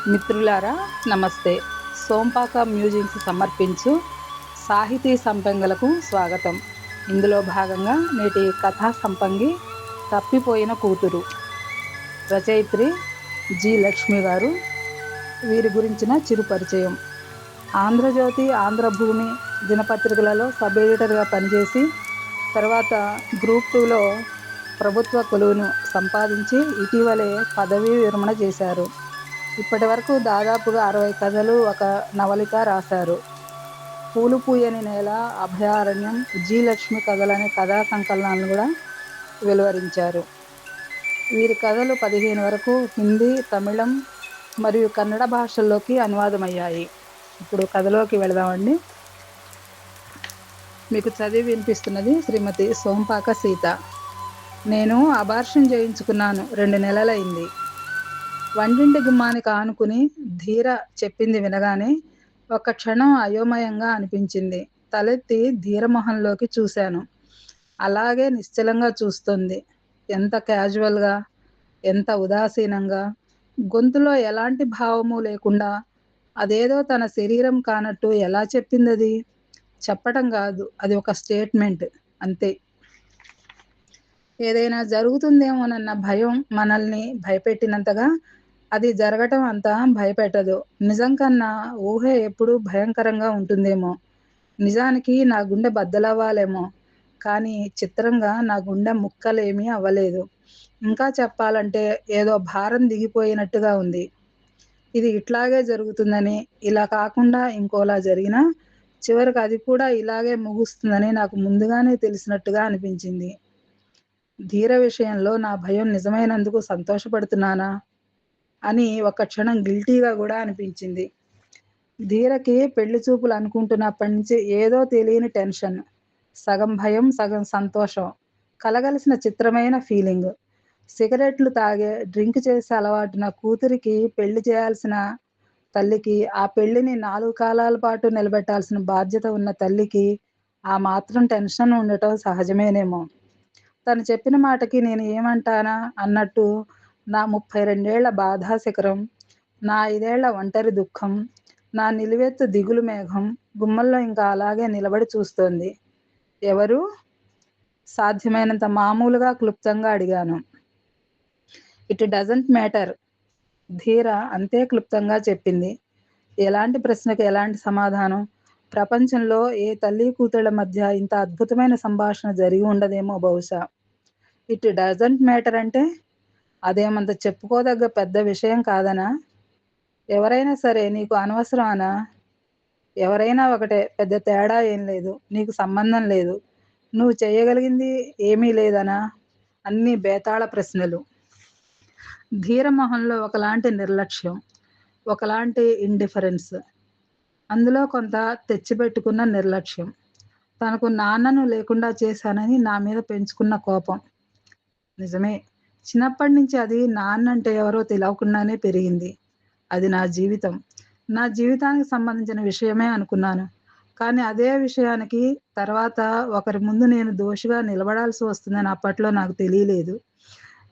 మిత్రులారా నమస్తే. సోంపాక మ్యూజియంస్ సమర్పించు సాహితీ సంపంగలకు స్వాగతం. ఇందులో భాగంగా నేటి కథా సంపంగి తప్పిపోయిన కూతురు. రచయిత్రి జి లక్ష్మి గారు. వీరి గురించిన చిరు పరిచయం. ఆంధ్రజ్యోతి, ఆంధ్రభూమి దినపత్రికలలో సబ్ ఎడిటర్గా పనిచేసి తర్వాత గ్రూప్ 2లో ప్రభుత్వ కొలువును సంపాదించి ఇటీవలే పదవీ విరమణ చేశారు. ఇప్పటి వరకు దాదాపుగా 60 కథలు, ఒక నవలిక రాశారు. పూలు పూయని నేల, అభయారణ్యం, జి లక్ష్మి కథలనే కథా సంకలనాలను కూడా వెలువరించారు. వీరి కథలు 15 వరకు హిందీ, తమిళం మరియు కన్నడ భాషల్లోకి అనువాదమయ్యాయి. ఇప్పుడు కథలోకి వెళదామండి. మీకు చదివి వినిపిస్తున్నది శ్రీమతి సోంపాక సీత. నేను అబార్షన్ చేయించుకున్నాను, 2 నెలలైంది. వంటింటి గుమ్మానికి ఆనుకుని ధీర చెప్పింది వినగానే ఒక క్షణం అయోమయంగా అనిపించింది. తలెత్తి ధీరమొహంలోకి చూశాను. అలాగే నిశ్చలంగా చూస్తుంది. ఎంత క్యాజువల్గా, ఎంత ఉదాసీనంగా, గొంతులో ఎలాంటి భావము లేకుండా అదేదో తన శరీరం కానట్టు ఎలా చెప్పిందది? చెప్పటం కాదు, అది ఒక స్టేట్మెంట్ అంతే. ఏదైనా జరుగుతుందేమోనన్న భయం మనల్ని భయపెట్టినంతగా అది జరగటం అంత భయపెట్టదు. నిజం కన్నా ఊహ ఎప్పుడూ భయంకరంగా ఉంటుందేమో. నిజానికి నా గుండె బద్దలవ్వాలేమో, కానీ చిత్రంగా నా గుండె ముక్కలేమీ అవ్వలేదు. ఇంకా చెప్పాలంటే ఏదో భారం దిగిపోయినట్టుగా ఉంది. ఇది ఇట్లాగే జరుగుతుందని, ఇలా కాకుండా ఇంకోలా జరిగినా చివరికి అది కూడా ఇలాగే ముగుస్తుందని నాకు ముందుగానే తెలిసినట్టుగా అనిపించింది. ధీర విషయంలో నా భయం నిజమైనందుకు సంతోషపడుతున్నానా అని ఒక్క క్షణం గిల్టీగా కూడా అనిపించింది. ధీరకి పెళ్లి చూపులు అనుకుంటున్నప్పటి నుంచి ఏదో తెలియని టెన్షన్, సగం భయం సగం సంతోషం కలగలిసిన చిత్రమైన ఫీలింగ్. సిగరెట్లు తాగే, డ్రింక్ చేసే అలవాటు నా కూతురికి పెళ్లి చేయాల్సిన తల్లికి, ఆ పెళ్లిని 4 కాలాల పాటు నిలబెట్టాల్సిన బాధ్యత ఉన్న తల్లికి ఆ మాత్రం టెన్షన్ ఉండటం సహజమేనేమో. తను చెప్పిన మాటకి నేను ఏమంటానా అన్నట్టు నా 32 ఏళ్ల బాధా శిఖరం, నా 5 ఏళ్ల ఒంటరి దుఃఖం, నా నిలువెత్తు దిగులు మేఘం గుమ్మల్లో ఇంకా అలాగే నిలబడి చూస్తోంది. ఎవరు? సాధ్యమైనంత మామూలుగా క్లుప్తంగా అడిగాను. ఇట్ డజంట్ మ్యాటర్, ధీర అంతే క్లుప్తంగా చెప్పింది. ఎలాంటి ప్రశ్నకి ఎలాంటి సమాధానం? ప్రపంచంలో ఏ తల్లి కూతుళ్ల మధ్య ఇంత అద్భుతమైన సంభాషణ జరిగి ఉండదేమో బహుశా. ఇట్ డజంట్ మ్యాటర్ అంటే అదేమంత చెప్పుకోదగ్గ పెద్ద విషయం కాదనా? ఎవరైనా సరే నీకు అనవసరమనా? ఎవరైనా ఒకటే, పెద్ద తేడా ఏం లేదు, నీకు సంబంధం లేదు, నువ్వు చేయగలిగింది ఏమీ లేదనా? అన్నీ బేతాళ ప్రశ్నలు. ధీర మొహంలో ఒకలాంటి నిర్లక్ష్యం, ఒకలాంటి ఇండిఫరెన్స్, అందులో కొంత తెచ్చిపెట్టుకున్న నిర్లక్ష్యం. తనకు నాన్నను లేకుండా చేశానని నా మీద పెంచుకున్న కోపం. నిజమే, చిన్నప్పటి నుంచి అది నాన్నంటే ఎవరో తెలియకుండానే పెరిగింది. అది నా జీవితం, నా జీవితానికి సంబంధించిన విషయమే అనుకున్నాను. కానీ అదే విషయానికి తర్వాత ఒకరి ముందు నేను దోషిగా నిలబడాల్సి వస్తుందని అప్పట్లో నాకు తెలియలేదు.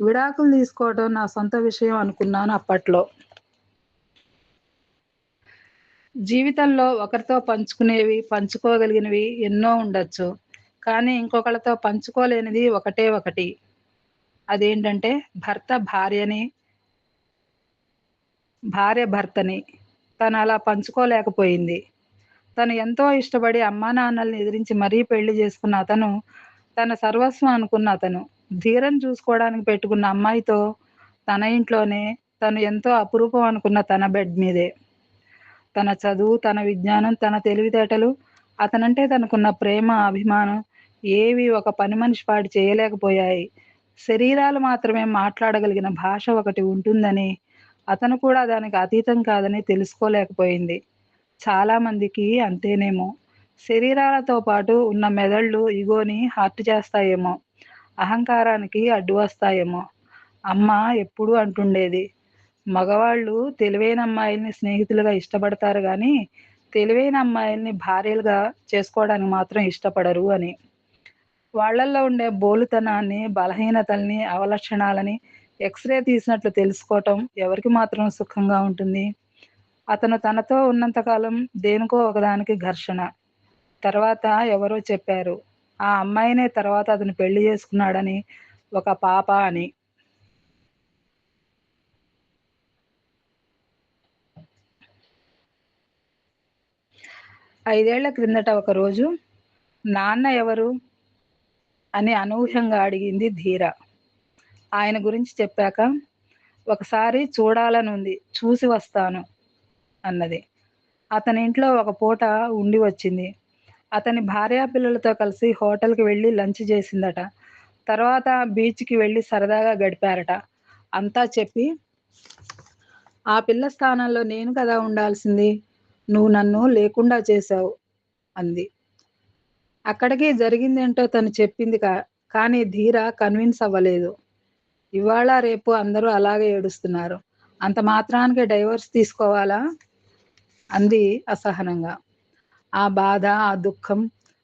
విడాకులు తీసుకోవడం నా సొంత విషయం అనుకున్నాను అప్పట్లో. జీవితంలో ఒకరితో పంచుకునేవి, పంచుకోగలిగినవి ఎన్నో ఉండొచ్చు. కానీ ఇంకొకళ్ళతో పంచుకోలేనిది ఒకటే ఒకటి. అదేంటంటే భర్త భార్యని, భార్య భర్తని. తను అలా పంచుకోలేకపోయింది. తను ఎంతో ఇష్టపడి అమ్మానాన్నల్ని ఎదిరించి మరీ పెళ్లి చేసుకున్న అతను, తన సర్వస్వం అనుకున్న అతను, ధీరను చూసుకోవడానికి పెట్టుకున్న అమ్మాయితో తన ఇంట్లోనే, తను ఎంతో అపురూపం అనుకున్న తన బెడ్ మీదే. తన చదువు, తన విజ్ఞానం, తన తెలివితేటలు, అతనంటే తనకున్న ప్రేమ, అభిమానం ఏవి ఒక పని మనిషి పాడు చేయలేకపోయాయి. శరీరాలు మాత్రమే మాట్లాడగలిగిన భాష ఒకటి ఉంటుందని, అతను కూడా దానికి అతీతం కాదని తెలుసుకోలేకపోయింది. చాలా మందికి అంతేనేమో. శరీరాలతో పాటు ఉన్న మెదళ్ళు ఇగోని హర్ట్ చేస్తాయేమో, అహంకారానికి అడ్డు వస్తాయేమో. అమ్మ ఎప్పుడూ అంటుండేది, మగవాళ్ళు తెలివైన అమ్మాయిల్ని స్నేహితులుగా ఇష్టపడతారు గానీ, తెలివైన అమ్మాయిల్ని భార్యలుగా చేసుకోవడానికి మాత్రం ఇష్టపడరు అని. వాళ్ళల్లో ఉండే బోలుతనాన్ని, బలహీనతల్ని, అవలక్షణాలని ఎక్స్‌రే తీసినట్లు తెలుసుకోవటం ఎవరికి మాత్రం సుఖంగా ఉంటుంది? అతను తనతో ఉన్నంత కాలం దేనికో ఒకదానికి ఘర్షణ. తర్వాత ఎవరో చెప్పారు. ఆ అమ్మాయినే తర్వాత అతను పెళ్లి చేసుకున్నాడని, ఒక పాప అని. 5 ఏళ్ల క్రిందట ఒకరోజు, "నాన్న ఎవరు?" అని అనూహ్యంగా అడిగింది ధీర. ఆయన గురించి చెప్పాక, "ఒకసారి చూడాలనుంది. చూసి వస్తాను" అన్నది. అతనింట్లో ఒక పూట ఉండి వచ్చింది. అతని భార్యాపిల్లలతో కలిసి హోటల్‌కి వెళ్లి లంచ్ చేసిందట. తర్వాత బీచ్‌కి వెళ్లి సరదాగా గడిపారట. అంతా చెప్పి, "ఆ పిల్ల స్థానంలో నేను కదా ఉండాల్సింది. నువ్వు నన్ను లేకుండా చేశావు" అంది. అక్కడికి జరిగిందేంటో తను చెప్పింది కానీ ధీర కన్విన్స్ అవ్వలేదు. ఇవాళ రేపు అందరూ అలాగే ఏడుస్తున్నారు. అంత మాత్రానికి డైవోర్స్ తీసుకోవాలా? అంది అసహనంగా. ఆ బాధ, ఆ దుఃఖం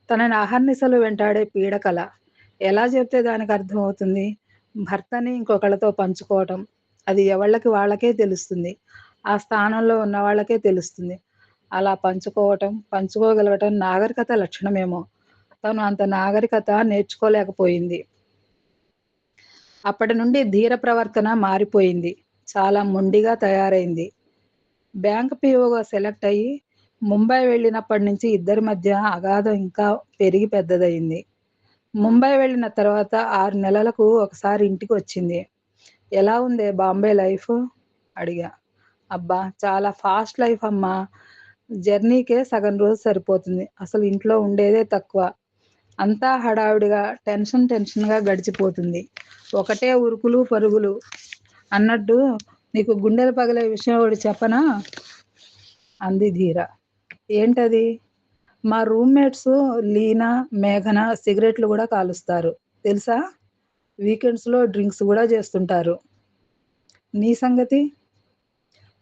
తనని అహర్నిశలు వెంటాడే పీడకల. ఎలా చెప్తే దానికర్థమవుతుంది? భర్తని ఇంకొకళ్ళతో పంచుకోవటం. అది ఎవళ్ళకి వాళ్ళకే తెలుస్తుంది. ఆ స్థానంలో ఉన్న వాళ్ళకే తెలుస్తుంది. అలా పంచుకోవటం, పంచుకోగలగటం నాగరికత లక్షణమేమో! తను అంత నాగరికత నేర్చుకోలేకపోయింది. అప్పటి నుండి ధీర ప్రవర్తన మారిపోయింది. చాలా మొండిగా తయారైంది. బ్యాంక్ పీఓగా సెలెక్ట్ అయ్యి ముంబై వెళ్ళినప్పటి నుంచి ఇద్దరి మధ్య అగాధం ఇంకా పెరిగి పెద్దదయింది. ముంబై వెళ్ళిన తర్వాత 6 నెలలకు ఒకసారి ఇంటికొచ్చింది. "ఎలా ఉందే బాంబే లైఫు?" అడిగా. "అబ్బా! చాలా ఫాస్ట్ లైఫ్ అమ్మా. జర్నీకే సగం రోజు సరిపోతుంది. అసలు ఇంట్లో ఉండేదే తక్కువ. అంతా హడావిడిగా, టెన్షన్‌గా గడిచిపోతుంది. ఒకటే ఉరుకులు, పరుగులు. అన్నట్టు నీకు గుండెలు పగిలే విషయం ఒకటి చెప్పనా?" అంది ధీర. "ఏంటది?" "మా రూమ్‌మేట్స్ లీనా, మేఘన సిగరెట్లు గూడా కాలుస్తారు. తెలుసా? వీకెండ్స్‌లో డ్రింక్స్ గూడా చేస్తుంటారు. నీ సంగతి?"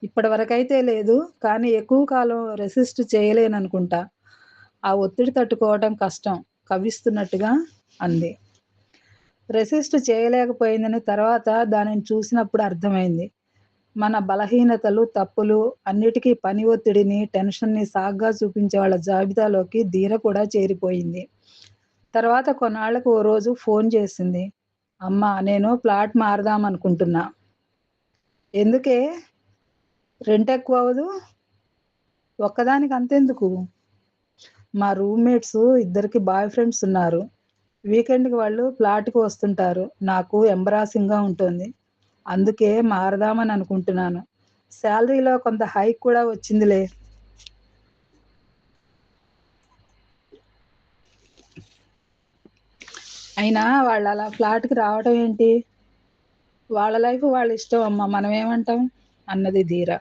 "ఇప్పటివరకైతే లేదు. కానీ ఎక్కువ కాలం రెసిస్ట్ చేయలేననుకుంటా. ఆ ఒత్తిడి తట్టుకోవటం కష్టం" కవ్విస్తున్నట్టుగా అంది. రెసిస్ట్ చేయలేకపోయిందని తర్వాత దానిని చూసినప్పుడు అర్థమైంది. మన బలహీనతలు, తప్పులు అన్నిటికీ పని ఒత్తిడిని, టెన్షన్‌ని సాకుగా చూపించే వాళ్ళ జాబితాలోకి ధీర కూడా చేరిపోయింది. తర్వాత కొన్నాళ్ళకి ఓ రోజు ఫోన్ చేసింది. "అమ్మా! నేను ఫ్లాట్ మారదామనుకుంటున్నా." "ఎందుకే? రెంట్ ఎక్కువవ్వదు?" "ఒక్కదానికి అంతెందుకు? మా రూమ్‌మేట్స్ ఇద్దరికి బాయ్ ఫ్రెండ్స్ ఉన్నారు. వీకెండ్‌కి వాళ్ళు ఫ్లాట్‌కి వస్తుంటారు. నాకు ఎంబరాసింగ్‌గా ఉంటుంది. అందుకే మారదామని అనుకుంటున్నాను. సాలరీలో కొంత హైక్ కూడా వచ్చిందిలే." అయినా వాళ్ళలా ఫ్లాట్‌కి రావటం ఏంటి? వాళ్ళ లైఫ్ వాళ్ళ ఇష్టం అమ్మ. మనమేమంటాం? అన్నది ధీర.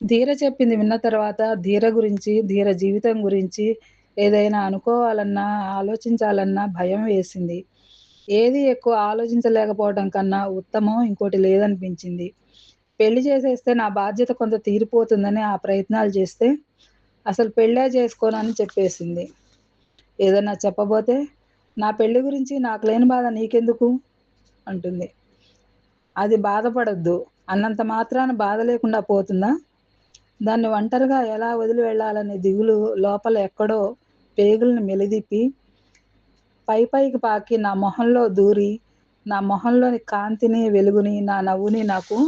ధీర చెప్పింది విన్న తర్వాత ధీర గురించి, ధీర జీవితం గురించి ఏదైనా అనుకోవాలన్నా, ఆలోచించాలన్నా భయం వేసింది. ఏది ఎక్కువ ఆలోచించలేకపోవడం కన్నా ఉత్తమం ఇంకోటి లేదనిపించింది. పెళ్లి చేసేస్తే నా బాధ్యత కొంత తీరిపోతుందని ఆ ప్రయత్నాలు చేస్తే, అసలు పెళ్ళే చేసుకోనని చెప్పేసింది. ఏదన్నా చెప్పబోతే, "నా పెళ్లి గురించి నాకు లేని బాధ నీకెందుకు?" అంటుంది. "అది బాధపడొద్దు అన్నంత మాత్రాన బాధ లేకుండా పోతుందా? దాన్ని ఒంటరిగా ఎలా వదిలి వెళ్ళాలనే దిగులు లోపల ఎక్కడో పేగుల్ని మెలిదిప్పి, పైకి పాకి నా మొహంలో దూరి, నా మొహంలోని కాంతిని, వెలుగుని, నా నవ్వుని నాకు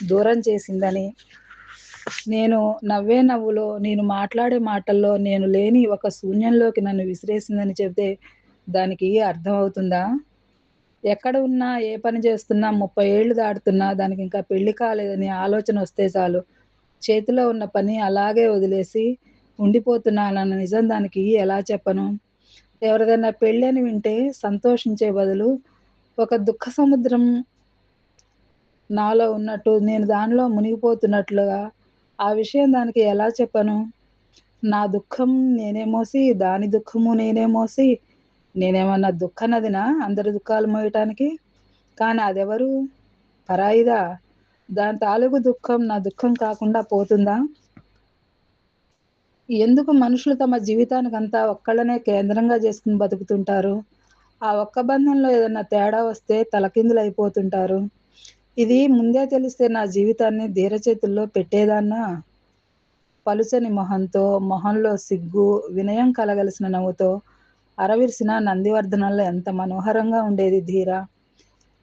దూరం చేసిందని, నేను నవ్వే నవ్వులో, నేను మాట్లాడే మాటల్లో నేను లేని ఒక శూన్యంలోకి నన్ను విసిరేసిందని చెబితే దానికి అర్థమవుతుందా? ఎక్కడ ఉన్నా, ఏ పని చేస్తున్నా 30 ఏళ్ళు దాటుతున్నా దానికింకా పెళ్లి కాలేదనే ఆలోచనొస్తే చాలు, చేతిలో ఉన్న పని అలాగే వదిలేసి ఉండిపోతున్నానన్న నిజం దానికి ఎలా చెప్పను? ఎవరిదైనా పెళ్ళని వింటే సంతోషించే బదులు, ఒక దుఃఖ సముద్రం నాలో ఉన్నట్టు నేను దానిలో మునిగిపోతున్నట్లుగా ఆ విషయం దానికి ఎలా చెప్పను? నా దుఃఖం నేనే మోసి, దాని దుఃఖము నేనే మోసి, నేనేమన్నా దుఃఖ నదినా అందరి దుఃఖాలు మోయటానికి? కానీ అదెవరు? పరాయిదా? దాని తాలూకు దుఃఖం నా దుఃఖం కాకుండా పోతుందా? ఎందుకు మనుషులు తమ జీవితానికంతా ఒక్కళ్ళనే కేంద్రంగా చేసుకొని బతుకుతుంటారు? ఆ ఒక్క బంధంలో ఏదన్నా తేడా వస్తే తలకిందులైపోతుంటారు. ఇది ముందే తెలిస్తే నా జీవితాన్ని ధీర చేతుల్లో పెట్టేదాన్నా? పలుచని మొహంతో, మొహంలో సిగ్గు, వినయం కలగలిసిన నవ్వుతో అరవిరిసిన నందివర్ధనంలో ఎంత మనోహరంగా ఉండేది ధీర.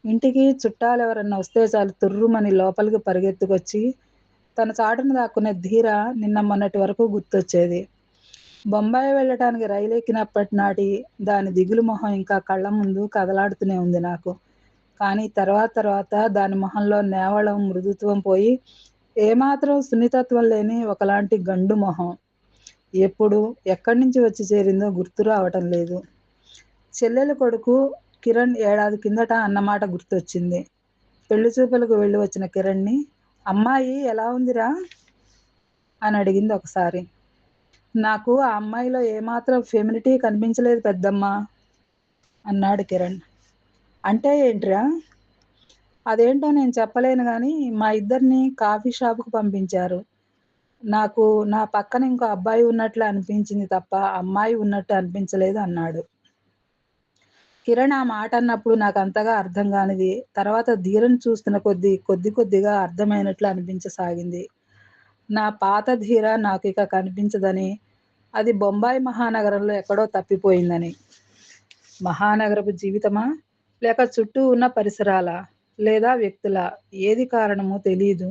ఇంటికి చుట్టాలెవరన్నా వస్తే చాలు తుర్రుమని లోపలికి పరిగెత్తుకొచ్చి, తన చాటున దాక్కునే ధీర నిన్న మొన్నటి వరకు గుర్తొచ్చేది. బొంబాయి వెళ్ళటానికి రైలెక్కినప్పటి నాటి దాని దిగులు మొహం ఇంకా కళ్ళ ముందు కదలాడుతూనే ఉంది నాకు. కానీ తర్వాత తర్వాత దాని మొహంలో నేవళం, మృదుత్వం పోయి ఏమాత్రం సున్నితత్వం లేని ఒకలాంటి గండు మొహం. ఎప్పుడు, ఎక్కడి నుంచి వచ్చి చేరిందో గుర్తు రావటం లేదు. చెల్లెలి కొడుకు కిరణ్ ఏడాది కిందట అన్నమాట గుర్తొచ్చింది. పెళ్లి చూపులకు వెళ్ళి వచ్చిన కిరణ్‌ని, "అమ్మాయి ఎలా ఉందిరా?" అని అడిగింది ఒకసారి. "నాకు ఆ అమ్మాయిలో ఏమాత్రం ఫెమినిటీ కనిపించలేదు పెద్దమ్మా" అన్నాడు కిరణ్. "అంటే ఏంట్రా?" "అదేంటో నేను చెప్పలేను గానీ, మా ఇద్దరిని కాఫీ షాపుకి పంపించారు. నాకు నా పక్కన ఇంకో అబ్బాయి ఉన్నట్లు అనిపించింది తప్ప, అమ్మాయి ఉన్నట్టు అనిపించలేదు" అన్నాడు. కిరణ్ ఆ మాట అన్నప్పుడు నాకంతగా అర్థం గానిది, తర్వాత ధీరను చూస్తున్న కొద్దిగా అర్థమైనట్లు అనిపించసాగింది. నా పాత ధీర నాకిక కనిపించదని, అది బొంబాయి మహానగరంలో ఎక్కడో తప్పిపోయిందని. మహానగరపు జీవితమా? లేక చుట్టూ ఉన్న పరిసరాలా? లేదా వ్యక్తులా? ఏది కారణమో తెలీదు.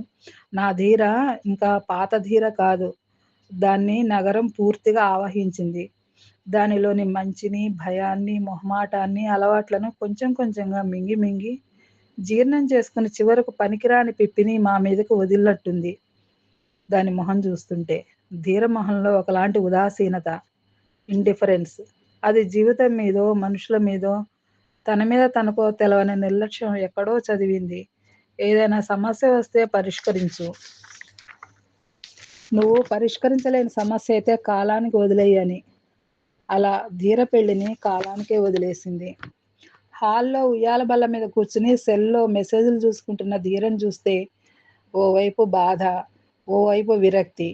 నా ధీర ఇంకా పాత ధీర కాదు. దాన్ని నగరం పూర్తిగా ఆవహించింది. దానిలోని మంచిని, భయాన్ని, మొహమాటాన్ని, అలవాట్లను కొంచెం కొంచెంగా మింగి మింగి జీర్ణం చేసుకుని చివరకు పనికిరాని పిప్పిని మా మీదకు వదిలినట్టుంది దాని మొహం చూస్తుంటే. ధీర మొహంలో ఒకలాంటి ఉదాసీనత, ఇండిఫరెన్స్. అది జీవితం మీదో, మనుషుల మీదో, తన మీద తనకో తెలవని నిర్లక్ష్యం ఎక్కడో చదివింది. ఏదైనా సమస్య వస్తే పరిష్కరించు. నువ్వు పరిష్కరించలేని సమస్య అయితే కాలానికి వదిలేయి అని. అలా ధీర పెళ్లిని కాలానికే వదిలేసింది. హాల్‌లో ఉయ్యాల బల్ల మీద కూర్చుని సెల్‌లో మెసేజ్‌లు చూసుకుంటున్న ధీరను చూస్తే ఓవైపు బాధ, ఓవైపు విరక్తి.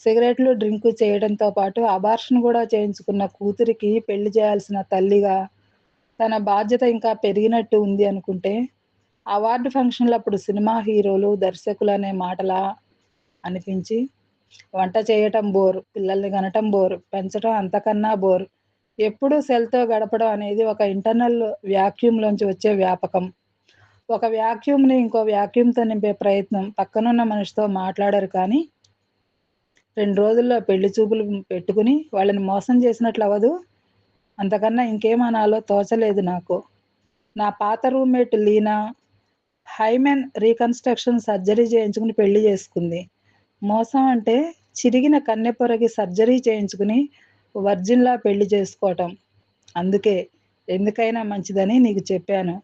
సిగరెట్లు, డ్రింకు చేయడంతో పాటు అబార్షన్ కూడా చేయించుకున్న కూతురికి పెళ్లి చేయాల్సిన తల్లిగా తన బాధ్యత ఇంకా పెరిగినట్టు ఉంది అనుకుంటే, అవార్డు ఫంక్షన్‌లప్పుడు సినిమా హీరోలు, దర్శకులనే మాటలా అనిపించి, వంట చేయటం బోర్, పిల్లల్ని కనటం బోర్, పెంచటం అంతకన్నా బోర్. ఎప్పుడూ సెల్‌తో గడపడం అనేది ఒక ఇంటర్నల్ వాక్యూమ్‌లోంచి వచ్చే వ్యాపకం. ఒక వాక్యూమ్‌ని ఇంకో వాక్యూమ్‌తో నింపే ప్రయత్నం. పక్కనున్న మనిషితో మాట్లాడరు కానీ, 2 రోజుల్లో పెళ్లి చూపులు పెట్టుకుని వాళ్ళని మోసం చేసినట్లవ్వదు. అంతకన్నా ఇంకేమనాలో తోచలేదు నాకు. నా పాత roommate Leena hymen reconstruction surgery చేయించుకుని పెళ్లి చేసుకుంది. మోసం అంటే చిరిగిన కన్నెపొరకి సర్జరీ చేయించుకుని వర్జిన్‌లా పెళ్లి చేసుకోవటం. అందుకే ఎందుకైనా మంచిదని నీకు చెప్పాను.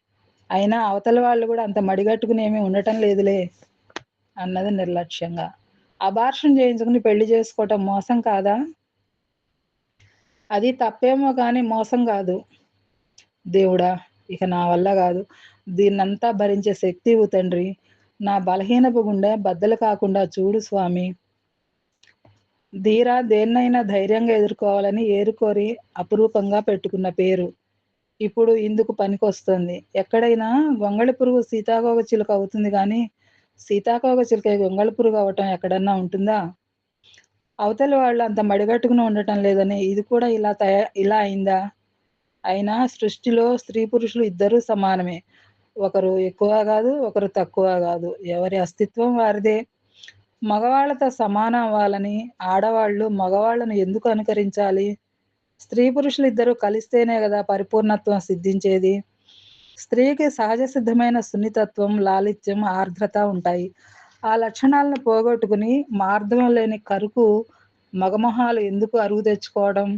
అయినా అవతల వాళ్ళు గూడా అంత మడిగట్టుకుని ఏమీ ఉండటం లేదులే అన్నది నిర్లక్ష్యంగా. అబార్షన్ చేయించుకుని పెళ్లి చేసుకోవటం మోసం కాదా? అది తప్పేమో గాని మోసం గాదు. దేవుడా! ఇక నా వల్ల గాదు. దీన్నంతా భరించే శక్తి ఇవ్వు తండ్రి. నా బలహీనపు గుండె బద్దలు కాకుండా చూడు స్వామీ. ధీర దేన్నైనా ధైర్యంగా ఎదుర్కోవాలని ఏరుకోరి అపురూపంగా పెట్టుకున్న పేరు. ఇప్పుడు ఇందుకు పనికొస్తుంది. ఎక్కడైనా గొంగళి పురుగు సీతాకోక చిలుక అవుతుంది గానీ, సీతాకోక చిలుక గొంగళి పురుగు అవ్వటం ఎక్కడన్నా ఉంటుందా? అవతలి వాళ్ళు అంత మడిగట్టుకుని ఉండటం లేదని ఇది కూడా ఇలా అయిందా? అయినా సృష్టిలో స్త్రీ పురుషులు ఇద్దరూ సమానమే. ఒకరు ఎక్కువ గాదు, ఒకరు తక్కువ గాదు. ఎవరి అస్తిత్వం వారిదే. మగవాళ్ళతో సమానం అవ్వాలని ఆడవాళ్ళు మగవాళ్ళను ఎందుకు అనుకరించాలి? స్త్రీ పురుషులిద్దరూ కలిస్తేనే గదా పరిపూర్ణత్వం సిద్ధించేది. స్త్రీకి సహజ సిద్ధమైన సున్నితత్వం, లాలిత్యం, ఆర్ద్రత ఉంటాయి. ఆ లక్షణాలను పోగొట్టుకుని మార్దవం లేని కరుకు మగమొహాలు ఎందుకు అరువు తెచ్చుకోవడం?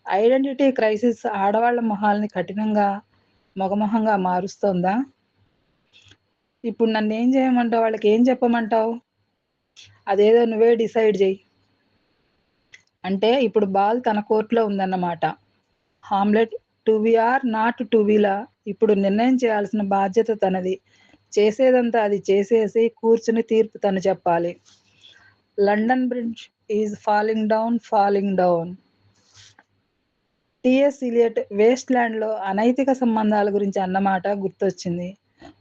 ఐడెంటిటీ క్రైసిస్ ఆడవాళ్ళ మొహాల్ని కఠినంగా, మగమొహంగా మారుస్తోందా? ఇప్పుడు నన్నేం జేయమంటావు? వాళ్ళకేం చెప్పమంటావు? అదేదో నువ్వే డిసైడ్ జెయి. అంటే ఇప్పుడు బాల్ తన కోర్ట్‌లో ఉందన్నమాట. Hamlet to be or not to బిలా ఇప్పుడు నిర్ణయం చేయాల్సిన బాధ్యత తనది. చేసేదంతా అది చేసేసి కూర్చుని తీర్పు తను చెప్పాలి. London bridge is falling down, falling down. TS Elliot 'waste ల్యాండ్‌లో' అనైతిక సంబంధాల గురించి అన్నమాట గుర్తొచ్చింది.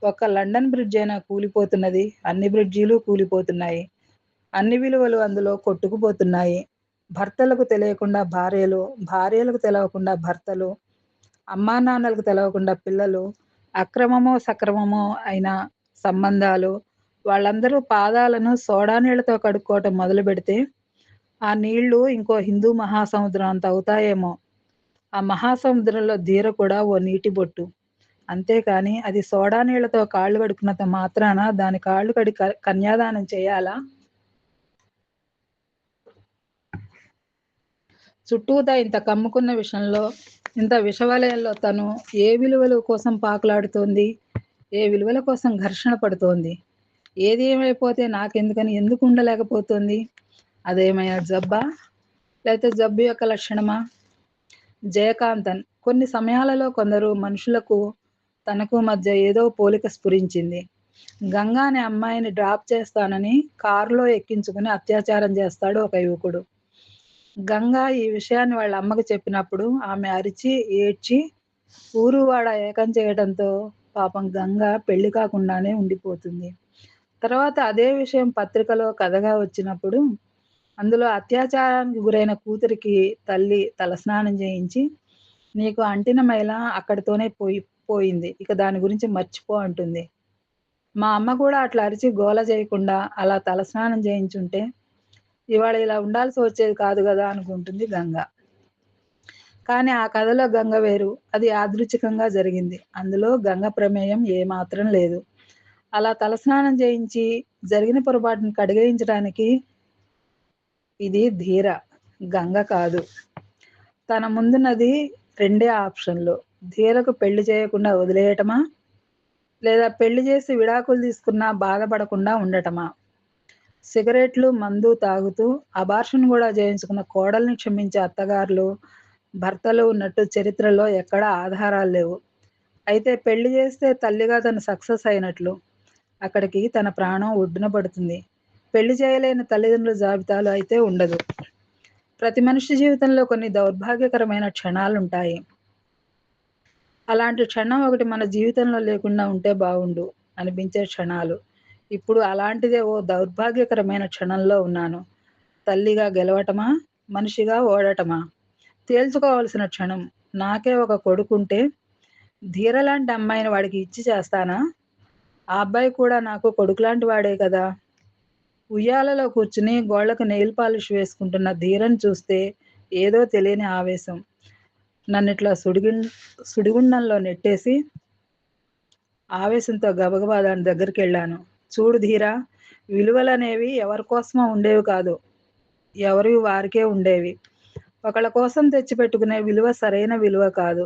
ఒక్క లండన్ బ్రిడ్జ్ అయినా కూలిపోతున్నది. అన్ని బ్రిడ్జిలు కూలిపోతున్నాయి. అన్ని విలువలు అందులో కొట్టుకుపోతున్నాయి. భర్తలకు తెలియకుండా భార్యలు, భార్యలకు తెలవకుండా భర్తలు, అమ్మానాన్నలకు తెలవకుండా పిల్లలు, అక్రమమో, సక్రమమో అయిన సంబంధాలు, వాళ్ళందరూ పాదాలను సోడా నీళ్ళతో కడుక్కోవటం మొదలుపెడితే, ఆ నీళ్ళు ఇంకో హిందూ మహాసముద్రం అంత అవుతాయేమో! ఆ మహాసముద్రంలో ధీర కూడా ఓ నీటి బొట్టు. అంతేకాని అది సోడా నీళ్ళతో కాళ్ళు కడుక్కున్నంత మాత్రాన దాని కాళ్ళు కన్యాదానం చేయాలా? చుట్టూతా ఇంత కమ్ముకున్న విషంలో, ఇంత విషవలయంలో తను ఏ విలువల కోసం పాకులాడుతోంది? ఏ విలువల కోసం ఘర్షణ పడుతోంది? ఏది ఏమైపోతే నాకెందుకని ఎందుకు ఉండలేకపోతోంది? అదేమైనా జబ్బా? లేతే జబ్బు యొక్క లక్షణమా? జయకాంతన్ కొన్ని సమయాలలో కొందరు మనుషులకు తనకు మధ్య ఏదో పోలిక స్ఫురించింది. గంగా అనే అమ్మాయిని డ్రాప్ చేస్తానని కారులో ఎక్కించుకుని అత్యాచారం చేస్తాడు ఒక యువకుడు. గంగా ఈ విషయాన్ని వాళ్ళ అమ్మకు చెప్పినప్పుడు ఆమె అరిచి, ఏడ్చి ఊరువాడ ఏకం చేయడంతో పాపం గంగ పెళ్లి కాకుండానే ఉండిపోతుంది. తర్వాత అదే విషయం పత్రికలో కథగా వచ్చినప్పుడు అందులో అత్యాచారానికి గురైన కూతురికి తల్లి తలస్నానం చేయించి, "నీకు అంటిన మైల అక్కడితోనే పోయింది. ఇక దాని గురించి మర్చిపో" అంటుంది. మా అమ్మ కూడా అట్లా అరిచి గోల చేయకుండా అలా తలస్నానం చేయించుంటే ఇవాళ ఇలా ఉండాల్సి వచ్చేది కాదు గదా! అనుకుంటుంది గంగ. కానీ ఆ కథలో గంగ వేరు. అది యాదృచ్ఛికంగా జరిగింది. అందులో గంగ ప్రమేయం ఏమాత్రం లేదు. అలా తలస్నానం చేయించి జరిగిన పొరపాటుని కడిగేయించడానికి ఇది ధీర, గంగ కాదు. తన ముందున్నది రెండే ఆప్షన్‌లు. ధీరకు పెళ్లి చేయకుండా వదిలేయటమా? లేదా పెళ్లి చేసి విడాకులు తీసుకున్నా బాధపడకుండా ఉండటమా? సిగరెట్లు, మందు తాగుతూ అబార్షన్ గూడా చేయించుకున్న కోడల్ని క్షమించే అత్తగారులు, భర్తలు ఉన్నట్టు చరిత్రలో ఎక్కడా ఆధారాలు లేవు. అయితే పెళ్లి చేస్తే తల్లిగా తను సక్సెస్ అయినట్లు. అక్కడికి తన ప్రాణం ఒడ్డున పడుతుంది. పెళ్లి చేయలేని తల్లిదండ్రుల జాబితాలో అయితే ఉండదు. ప్రతి మనిషి జీవితంలో కొన్ని దౌర్భాగ్యకరమైన క్షణాలుంటాయి. అలాంటి క్షణం ఒకటి మన జీవితంలో లేకుండా ఉంటే బావుండు అనిపించే క్షణాలు. ఇప్పుడు అలాంటిదే ఓ దౌర్భాగ్యకరమైన క్షణంలో ఉన్నాను. తల్లిగా గెలవటమా? మనిషిగా ఓడటమా? తేల్చుకోవాల్సిన క్షణం. నాకే ఒక కొడుకుంటే ధీరలాంటి అమ్మాయిని వాడికి ఇచ్చి చేస్తానా? ఆ అబ్బాయి కూడా నాకు కొడుకులాంటి వాడే కదా! ఉయ్యాలలో కూర్చుని గోళ్ళకు నెయిల్ పాలిష్ వేసుకుంటున్న ధీరని చూస్తే ఏదో తెలియని ఆవేశం. నన్నిట్లా సుడిగుండంలో నెట్టేసి ఆవేశంతో గబగబా దాని దగ్గరికెళ్ళాను. చూడు ధీరా, విలువలనేవి ఎవరి కోసమో ఉండేవి కాదు. ఎవరివి వారికే ఉండేవి. ఒకళ్ళ కోసం తెచ్చిపెట్టుకునే విలువ సరైన విలువ కాదు.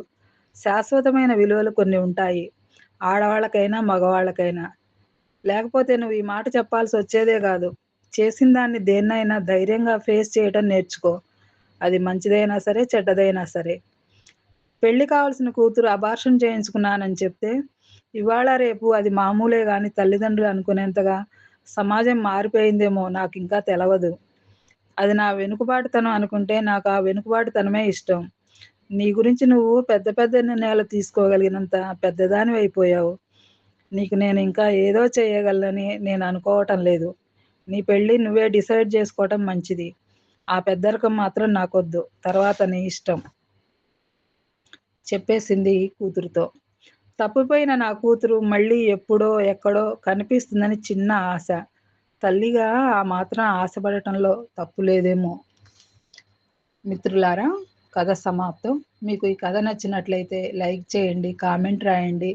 శాశ్వతమైన విలువలు కొన్ని ఉంటాయి. ఆడవాళ్ళకైనా, మగవాళ్ళకైనా. లేకపోతే నువ్వు ఈ మాట చెప్పాల్సొచ్చేదే గాదు. చేసిందాన్ని దేన్నైనా ధైర్యంగా ఫేస్ చేయటం నేర్చుకో. అది మంచిదైనా సరే, చెడ్డదైనా సరే. పెళ్లి కావాల్సిన కూతురు అబార్షన్ చేయించుకున్నానని చెప్తే, ఇవాళ రేపు అది మామూలే గాని తల్లిదండ్రులు అనుకునేంతగా సమాజం మారిపోయిందేమో నాకింకా తెలవదు. అది నా వెనుకబాటుతనం అనుకుంటే నాకు ఆ వెనుకబాటుతనమే ఇష్టం. నీ గురించి నువ్వు పెద్ద పెద్ద నిర్ణయాలు తీసుకోగలిగినంత పెద్దదానివయిపోయావు. నీకు నేనింకా ఏదో చేయగలనని నేను అనుకోవటం లేదు. నీ పెళ్లి నువ్వే డిసైడ్ చేసుకోవటం మంచిది. ఆ పెద్దరికం మాత్రం నాకొద్దు. తర్వాత నీ ఇష్టం. చెప్పేసింది కూతురుతో. తప్పిపోయిన నా కూతురు మళ్ళీ ఎప్పుడో, ఎక్కడో కనిపిస్తుందని చిన్న ఆశ. తల్లిగా ఆ మాత్రం ఆశపడటంలో తప్పు లేదేమో! మిత్రులారా, కథ సమాప్తం. మీకు ఈ కథ నచ్చినట్లయితే లైక్ చేయండి, కామెంట్ రాయండి,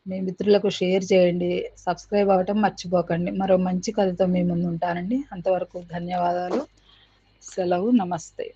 మీ మిత్రులకు షేర్ చేయండి, సబ్స్క్రైబ్ అవ్వటం మర్చిపోకండి. మరో మంచి కథతో మీ ముందుంటానండి. అంతవరకు ధన్యవాదాలు. సెలవు. నమస్తే.